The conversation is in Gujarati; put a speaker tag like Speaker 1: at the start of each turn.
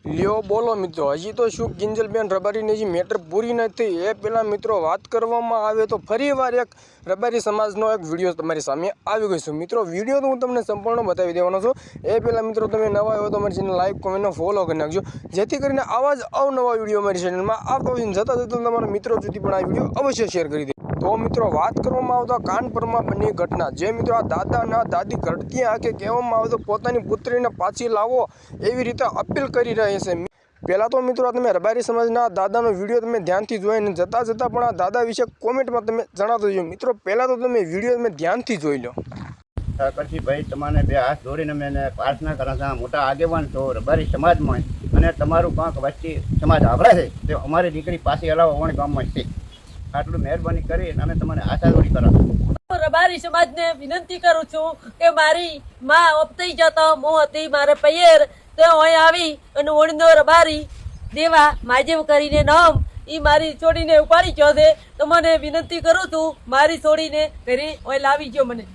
Speaker 1: લ્યો બોલો મિત્રો, હજી તો શું કિંજલબેન રબારીની જે મેટર પૂરી નથી એ પહેલાં મિત્રો વાત કરવામાં આવે તો ફરીવાર એક રબારી સમાજનો એક વિડીયો તમારી સામે આવી ગયો છે। મિત્રો વિડીયો તો હું તમને સંપૂર્ણ બતાવી દેવાનો છું। એ પહેલાં મિત્રો તમે નવા હોય તો અમારી ચેનલ લાઈક કોમેન્ટનો ફોલો કરી નાખજો, જેથી કરીને આવા જ અવનવા વિડીયો અમારી ચેનલમાં આવતા હોય। જતાં તમારા મિત્રો સુધી પણ આ વિડીયો અવશ્ય શેર કરી દે। તો મિત્રો વાત કરવામાં આવતા કાનપુરમાં બની ઘટના, જે મિત્રો આ દાદાના દાદી ઘટતી આંખે કહેવામાં આવે તો પોતાની પુત્રીને પાછી લાવો એવી રીતે અપીલ કરી રહી છે। પહેલાં તો મિત્રો તમે રબારી સમાજના દાદાનો વિડીયો તમે ધ્યાનથી જોઈને જતાં પણ આ દાદા વિશે કોમેન્ટમાં તમે જણાવતો જો। મિત્રો પહેલાં તો તમે વિડીયો તમે ધ્યાનથી જોઈ લો।
Speaker 2: ભાઈ તમને બે હાથ જોડીને મેં પ્રાર્થના કરું છું, મોટા આગેવાન છો રબારી સમાજમાં અને તમારું કાંક વચ્ચે સમાજ આવડે છે તે અમારી દીકરી પાછી હલાવો ઓણ ગામમાં છે। આટલું મહેરબાની કરી અને તમને આશા જોડી કરું છું।
Speaker 3: રબારી સમાજને વિનંતી કરું છું કે મારી માં ઓપતી જતા હું હતી મારે પૈયર તો અહીં આવી અને ઓણનો રબારી દેવા માજેવ કરીને નામ એ મારી છોડીને ઉપાડી ગયો છે। તો મને વિનંતી કરું છું મારી છોડીને ઘરે અહીં લાવી ગયો મને।